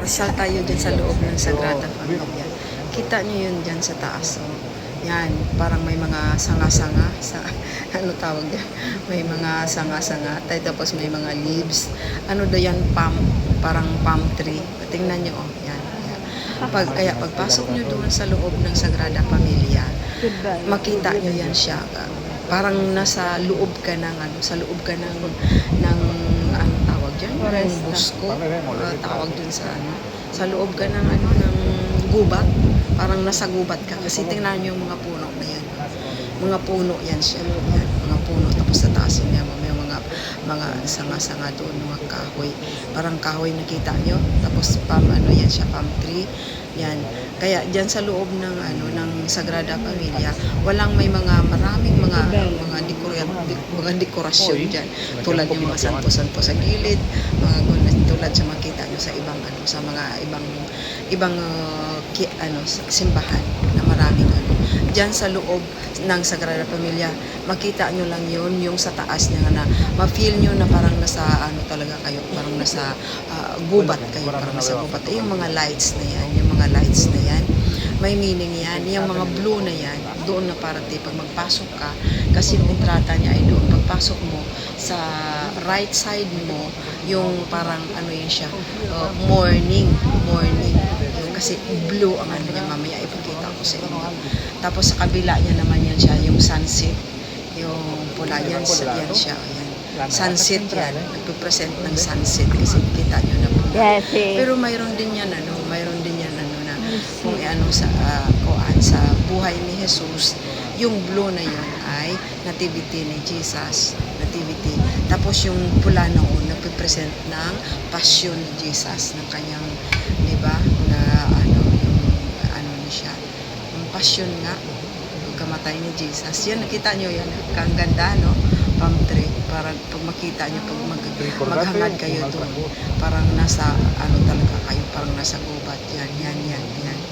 Pasyal tayo dyan sa loob ng Sagrada Familia. Kita nyo yun dyan sa taas. Oh. Yan, parang may mga sanga-sanga. Ano tawag yan? May mga sanga-sanga. Tapos may mga leaves. Ano daw yan? Parang palm tree. Tingnan nyo. Oh. Yan. Kaya pagpasok nyo doon sa loob ng Sagrada Familia, makita nyo yan siya. Parang nasa loob ka ng sa loob ka ng ano tawag diyan, ng busko, tawag dun sa loob ka ng ng gubat, parang nasa gubat ka kasi tingnan niyo yung mga puno na yan. Mga puno yan siya. Yan, mga puno tapos sa taas niya may mga sanga-sanga doon, mga kahoy. Parang kahoy nakita nyo. Tapos yan siya, palm tree. Yan. Kaya diyan sa loob ng ng Sagrada Familia, may maraming mga dekorasyon diyan. Tulad yung mga santo-santo sa gilid, mga tulad sa makita nyo sa ibang sa mga ibang simbahan na maraming diyan sa loob ng Sagrada Familia, makita nyo lang yun, yung sa taas niya na ma-feel nyo na parang nasa talaga kayo, parang nasa gubat kayo, parang nasa gubat. Yung mga lights na yan, may meaning yan. Yung mga blue na yan, doon na parati pag magpasok ka, kasi yung entrata niya ay doon. Pagpasok mo sa right side mo, yung parang yun siya, morning. Kasi blue ang niya, mamaya ipakita ko sa inyo. Tapos sa kabila niya naman yan siya, yung sunset, yung pula, yan siya, yan. Sunset yan, nagpo-present ng sunset kasi kita nyo na pula. Pero mayroon din yan na kung sa buhay ni Jesus, yung blue na yun ay nativity ni Jesus, nativity. Tapos yung pula noon nagpo-present ng passion ni Jesus, ng kanyang, di ba, na siya, yung passion nga, pagkamatay ni Jesus. Yan, nakita nyo yan, ang ganda, no? Palm tree, para pag makita nyo, pag maghangad kayo doon, parang nasa, talaga kayo, parang nasa gubat, yan,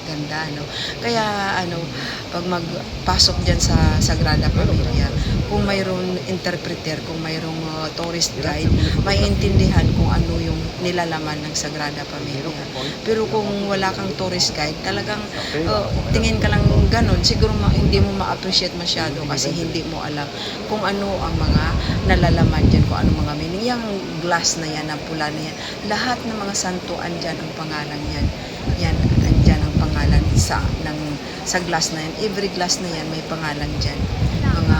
ganda, no? Kaya, pag magpasok dyan sa Sagrada Familia, kung mayroong interpreter, kung mayroong tourist guide, maiintindihan kung ano yung nilalaman ng Sagrada Familia. Pero kung wala kang tourist guide, talagang tingin ka lang ganon, siguro hindi mo ma-appreciate masyado kasi hindi mo alam kung ano ang mga nalalaman dyan, kung ano mga meaning. Yung glass na yan, ang pula na yan, lahat ng mga santuan dyan, ang pangalan yan. Yan, andyan ang pangalan sa glass na yan. Every glass na yan, may pangalan dyan. Mga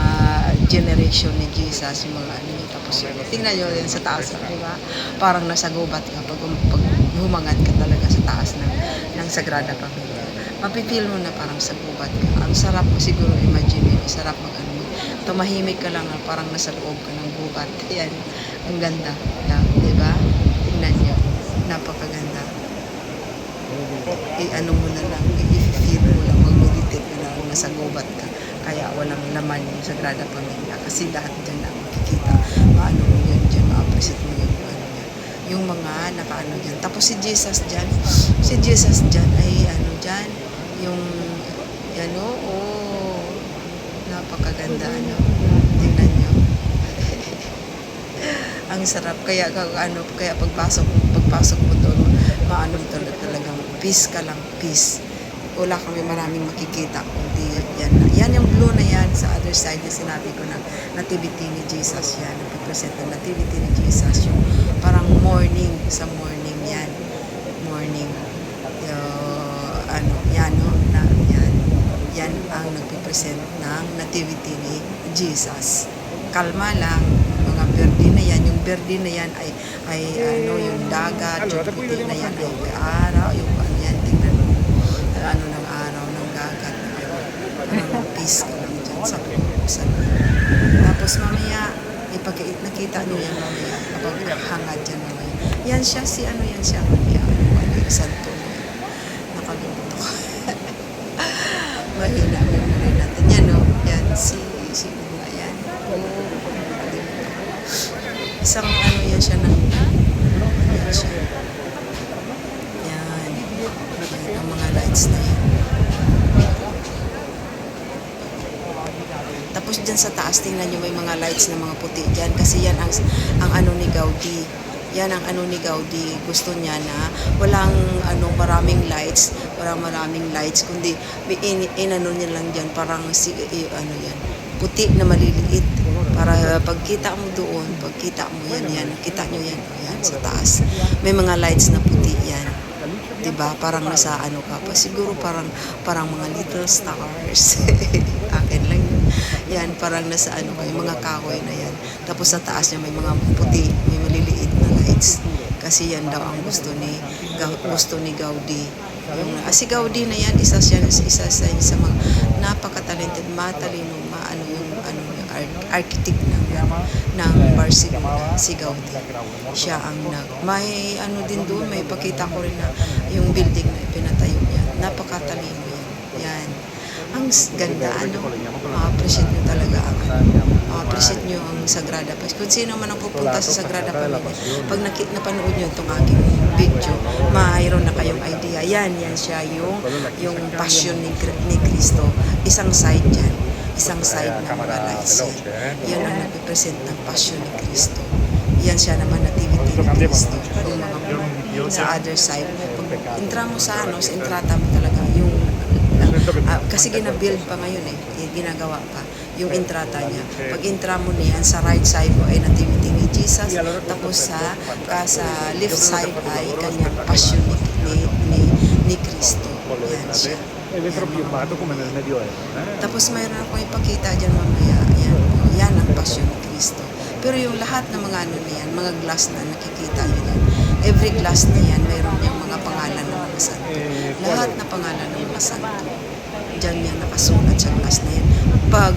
generation ni Jesus, yung mga tapos yun. Tingnan nyo din sa taas, di ba? Parang nasa gubat ka pag humangat ka talaga sa taas ng Sagrada Familia. Mapipil mo na parang sa gubat ka. Ang sarap mo siguro imagine, sarap tumahimik ka lang, parang nasa loob ka ng gubat. Yan, ang ganda. Di ba? Tingnan nyo. Napakaganda. Mo na lang, i-feel mo lang, mag-meditate ka lang, nasa gubat ka. Kaya walang laman yung Sagrada Familia. Kasi lahat dyan na makikita. Maano mo yun dyan, ma-appreciate mo yun. Yung mga nakaano dyan. Tapos si Jesus dyan ay dyan, yung, napakaganda, tingnan nyo. Ang sarap, kaya pagpasok mo doon, talagang peace ka lang, peace. Wala kami maraming makikita, kundi yan yung blue na yan, sa other side na sinabi ko na nativity ni Jesus yan, nagpipresent ng nativity ni Jesus, yung parang morning yan, morning, yan ang nagpipresent ng nativity ni Jesus. Kalma lang, mga berde na yan, yung berde na yan ay yung dagat, yung puti na yan ay araw, yung yan, tingnan mo, ng araw, ng dagat, parang peace ka lang dyan sa tapos mamaya, nakita nyo yan mamaya, kapag hangad dyan mamaya, yan siya, mamaya, santo na yan, nakalimutan ko. Mahina memory natin. Yan yan, sino nga yan? Isang yan siya yan siya. Yan, ang mga lights na yan. Tapos dyan sa taas, tingnan nyo may mga lights na mga puti dyan. Kasi yan ang ni Gaudi. Yan ang ano ni Gaudi. Gusto niya na walang maraming lights, kundi inano niya lang diyan parang yan, puti na maliliit para pagkita mo doon, yan, kita nyo yan, yan sa taas. May mga lights na puti yan. 'Di ba? Parang nasa ano ka pa. Siguro parang mga little stars. Akin lang yun. Yan, parang nasa mga kahoy na yan. Tapos sa taas niya may mga puti, may maliliit na lights. Kasi yan daw ang gusto ni Gaudi. Si Gaudi na yan, isa sa mga napaka-talented, matalino, yung architect ng Barcelona, si Gaudi. Siya ang may din doon, may pakita ko rin na yung building na ipinatayo niya. Napakatalino yan. Yan. Ang ganda, ma-appreciate nyo talaga ma-appreciate nyo ang Sagrada Familia. Kung sino man ang pupunta sa Sagrada Familia, pag napanood nyo itong aking video, mayroon na kayong idea. Yan siya, yung passion ni Cristo. Isang side yan. Isang side ng mga lights yan. Yan ang nagpipresent ng passion ni Cristo. Yan siya naman nativity ni Cristo. Yung mga sa other side. Pag intra mo sa entrata mo talaga yung kasi gina-build pa ngayon ginagawa pa yung entrata niya. Pag intra mo niyan, sa right side mo ay nativity ni Jesus, tapos sa left side ay kanyang passion ni Cristo. Yan siya. Tapos mayroon ako ipakita dyan mamaya. Yan ang passion ni Cristo. Pero yung lahat ng mga niyan, mga glass na nakikita nyo yan, every glass na yan, mayroon yung mga pangalan ng mga santo. Lahat na pangalan ng mga santo. Diyan yan nakasulat sa glass na yan. Pag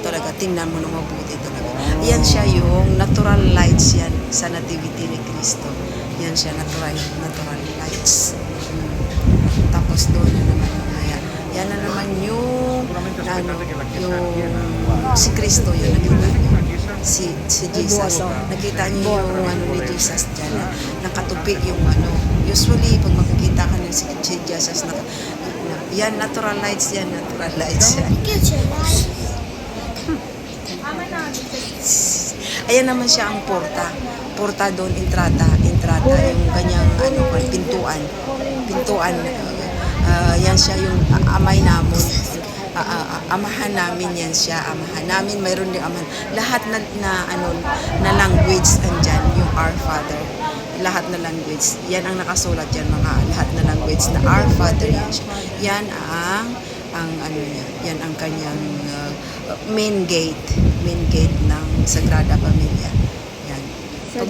talaga, tingnan mo na mabuti talaga. Yan siya yung natural lights yan sa nativity ni Cristo. Yan siya, natural lights. Tapos doon na naman mamaya. Yan na naman yung si Cristo yun, nakita niyo. Si Jesus. Nakita niyo yung ni Jesus dyan. Nakatupi yung Usually, pag makikita ka si Jesus, yan, natural lights yan. Ayan naman siya ang porta doon, entrata yung kanyang pintuan. Yan siya yung amay namon. Amahan namin yan siya, amahan namin, mayroon din amahan. Lahat na language andyan, yung Our Father. Lahat na language. Yan ang nakasulat dyan, lahat na language na Our Father yan siya. Yan niya. Yan ang kanyang main gate ng Sagrada Familia. Yan. Pag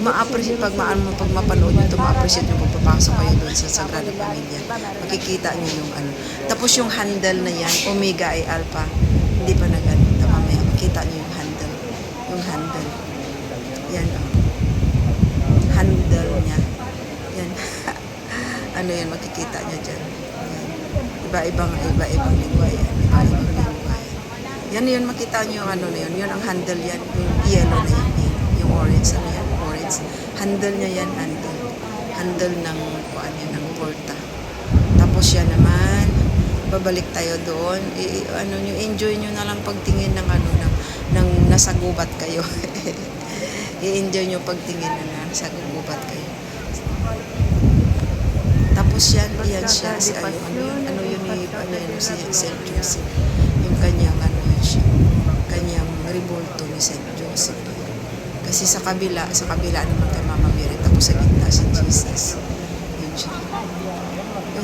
mapanood nyo ito, ma-appreciate nyo pagpapasok kayo doon sa Sagrada Familia. Makikita nyo yung Tapos yung handle na yan, Omega ay Alpha. Hindi pa mamaya. Makita nyo yung handle. Yan handle niya. Yan. Yan, makikita nyo dyan. Yan. Iba-ibang lingwa yan. Yan yun, makita nyo yung na yun. Yun ang handle yan. Yung yellow na yan. Yung orange. Orange. Handle niya yan. Handle ng ng porta. Tapos yan naman, babalik tayo doon. Enjoy nyo na lang pagtingin ng nasa gubat kayo. I-enjoy nyo pagtingin na nasa gubat kayo. Tapos yan siya, si St. Joseph. Yung kanyang kanyang rebulto ni St. Joseph. Kasi sa kabila naman kay Mama Mary, tapos sa gitna si Jesus. Yun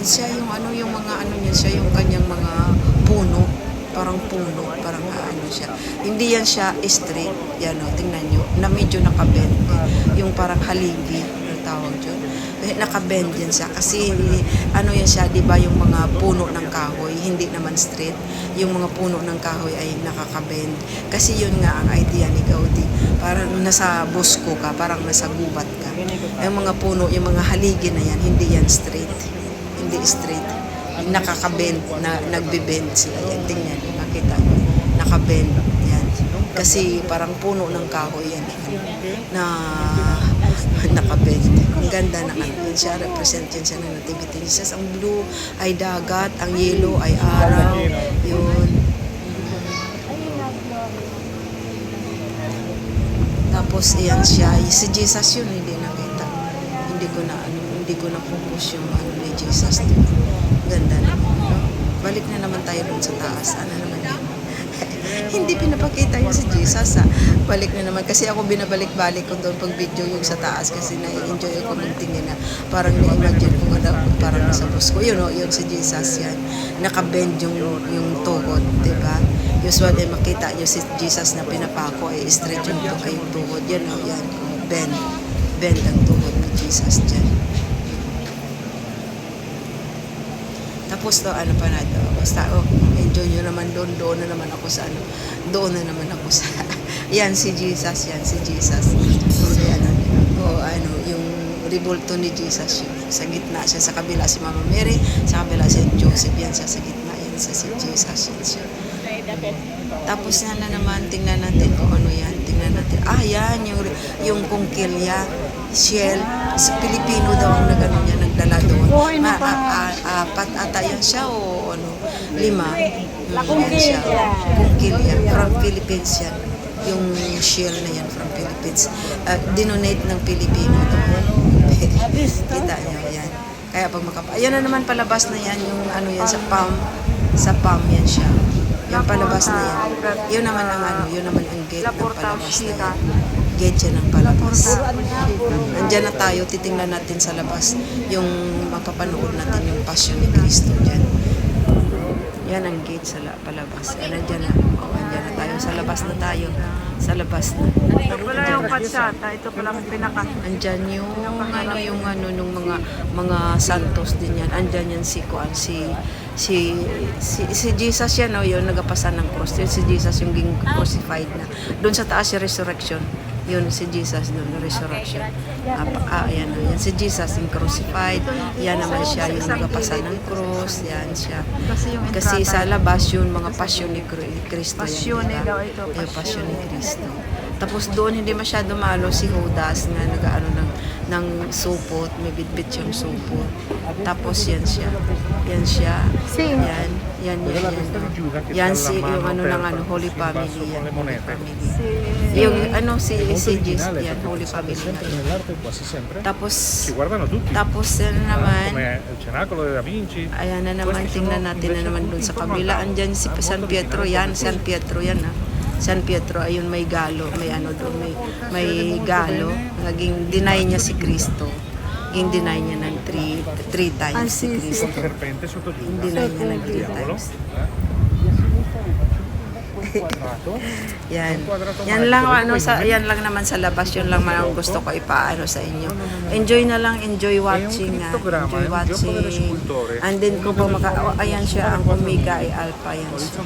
siya yung mga niya siya, yung kanyang mga puno, parang siya. Hindi yan siya straight. Yan tingnan nyo, na medyo nakabend. Yung parang haligi, ang tawag dyan. Nakabend yan siya. Kasi yan siya, di ba yung mga puno ng kahoy, hindi naman straight. Yung mga puno ng kahoy ay nakakabend. Kasi yun nga ang idea ni Gaudi. Parang nasa bosco ka, parang nasa gubat ka. Yung mga puno, yung mga haligi na yan, hindi yan straight. Hindi straight. Nakakabend, nagbe-bend sila. Yan, tingnan, makita nyo. Nakabend. Yan. Kasi parang puno ng kahoy yan. Na nakabend. Ang ganda na yan siya. Represent yan siya ng nativity. Ang blue ay dagat, ang yellow ay araw. Yun. Tapos Tapos iyan siya, si Jesus yun hindi nakita. Hindi ko na focus yung ano ni Jesus doon. Ganda naman, no? Balik na naman tayo doon sa taas. Ano naman yun? Hindi pinapakita yung si Jesus, ha? Balik na naman. Kasi ako binabalik-balik ko doon pag video yung sa taas kasi nai-enjoy ako magtingin na parang na-imagine ko nga parang nasa bus ko. Yun, yung si Jesus yan. Nakabend yung tuhod, di ba? Usually makita nyo si Jesus na pinapako ay straight yung tuhod. Yan, yan. Bend ang tuhod ni Jesus dyan. Tapos to, ano pa na to, basta, enjoy nyo naman doon na naman ako sa yan si Jesus, yan, yung ribulto ni Jesus yun, sa gitna siya, sa kabila si Mama Mary, sa kabila si Joseph, yan siya, sa gitna, yan siya, si Jesus, yan siya. Tapos na naman, tingnan natin kung ano yan, yan, yung kungkilya, shell, sa Pilipino daw ang nagano niya, nagdala doon. Apat ata yan siya o ano, 5. Yan siya. Kungkilya. From Philippines yan. Yung shell na yan from Philippines. Dinonate ng Pilipino doon. Kita niyo yan. Kaya pag ayan na naman palabas na yan, yung ano yan sa palm. Sa palm yan siya. Yung palabas na yan. Yun naman ang gate ng palabas na yan. Gate yan ng palabas. Andyan na tayo, titingnan natin sa labas yung mapapanood natin yung Passion ni Cristo dyan. Yan ang gate sa palabas. Andyan na. Andyan na tayo. Sa labas na tayo. Sa labas na. Ito pala yung patsata. Ito pala yung pinaka. Andyan yung nung mga santos din yan. Andyan yan si Jesus yan, yung nagapasan ng cross. Yun si Jesus yung crucified na. Doon sa taas yung resurrection. Yun si Jesus doon, resurrection. Yan si Jesus yung crucified. Yan naman siya yung nagapasan ng cross. Yan siya. Kasi sa labas yun, mga passion ni Cristo. Passion daw ito. Yung passion ni Cristo. Tapos doon hindi masyado malo si Judas na nagaano ng supot, may bitbit yung supot. Tapos yan siya. Yan si yung ng Holy Family yan. Holy Family. Yung si Jesus yan, Holy Family. Tapos yan naman. Ayan na naman, tingnan natin na naman doon sa kabila. Andyan si San Pietro yan. San Pietro ayun may galo, may galo. Naging deny niya si Cristo. Naging deny niya ng 3 times si Cristo. Deny niya ng 3 times. Yan lang naman sa labas, yun lang man ang gusto ko ipaano sa inyo. Enjoy watching. And then kung ayan siya ang Omega ay Alpha yan siya.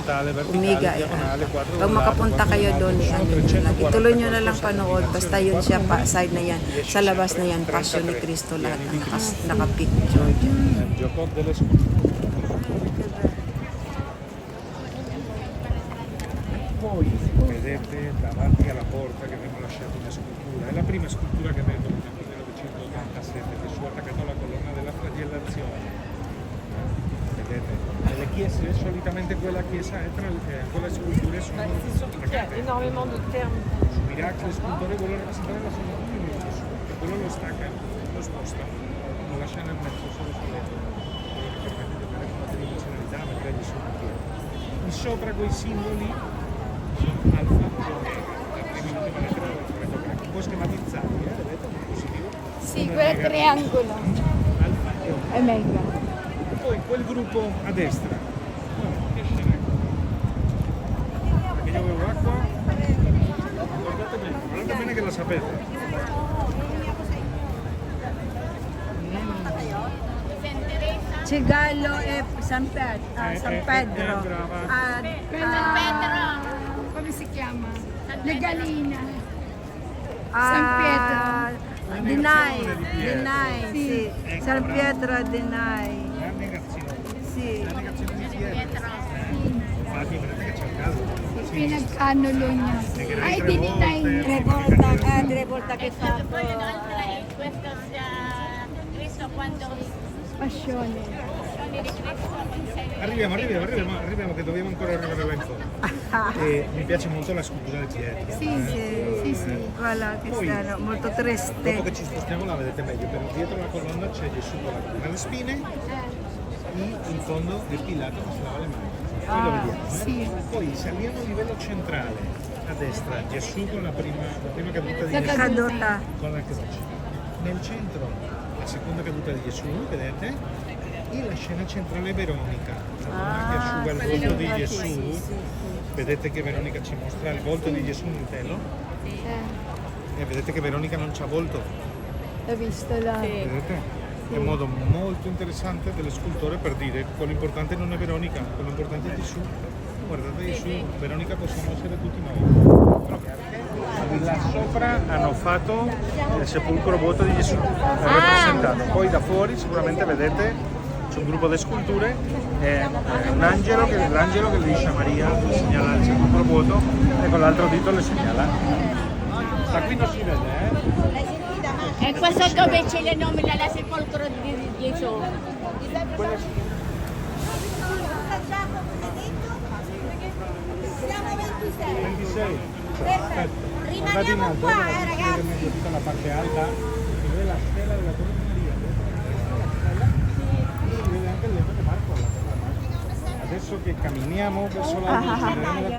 Omega ay Alpha. Pag makapunta kayo doon ituloy nyo na lang panood, basta yun siya side na yan, sa labas na yan, Passion ni Cristo lahat ang nakapicture dyan. Poi vedete davanti alla porta che abbiamo lasciato una scultura, è la prima scultura che vedo nel 1987, che è su attaccato alla colonna della flagellazione. Vedete? Nelle chiese solitamente quella chiesa è quelle sculture sono attaccate. Énormément de termes. Su miracoli, scultore vuole rappresentare la Santa Comunione di Gesù, e quello lo stacca, lo sposta, lo lascia nel mezzo solo sull'etto, quello che permette di avere una tridimensionalità, mettergli su un piede. Di sopra quei simboli alfa e omega, la prima lettera dell'alfabeto un po' schematizzati, vedete? Positivo. Sì, quel triangolo. Alfa e omega. Omega. Poi quel gruppo a destra. Che scena è? Perché io avevo acqua. Guardate bene che la sapete. C'è Gallo e San Pedro. Come si chiama? Le Galline. San Pietro. Deny. Sì. Sì. San Pietro deny. La negazione. Sì. La negazione di Pietro. Infatti vedete che c'è il caso. Pinagkanulo niya. Ay, dinitay niya. 3 volte che fa. Poi un'altra è questo Cristo quando Passione. Arriviamo che dobbiamo ancora arrivare là in fondo. E mi piace molto la scultura del Pietro. Sì, voilà, che Poi, stanno molto Dopo triste. che ci spostiamo là vedete meglio, però dietro la colonna c'è Gesù con la corona alle spine e in fondo è Pilato che si lava le mani. Poi lo vediamo. Sì. Poi saliamo a livello centrale, a destra Gesù con la prima caduta di La Gesù Caduta. con la croce. Nel centro la seconda caduta di Gesù, vedete? E la scena centrale è Veronica, la donna che asciuga il volto di Gesù. Vedete che Veronica ci mostra il volto di Gesù nel telo e vedete che Veronica non c'ha volto. L'ho visto là. Vedete? È un modo molto interessante dello scultore per dire quello importante non è Veronica, quello importante è Gesù. Guardate Gesù, Veronica possiamo essere tutti noi. Là sopra hanno fatto il sepolcro vuoto di Gesù, è rappresentato. Poi da fuori sicuramente vedete c'è un gruppo di sculture, un angelo l'angelo che le dice a Maria, le segnala il sepolcro vuoto e con l'altro dito le segnala. Da qui non si vede, E questo dove c'è il nome della sepolcro di Gesù? Quella sì. Siamo 26. 26. Perfetto. Guardate in Rimaniamo alto, qua, vedete ragazzi. meglio tutta la parte alta, si vede la stella della Torre di Maria, vedete la stella? E si vede anche il leone di Marco. Adesso che camminiamo verso la luce, vedremo la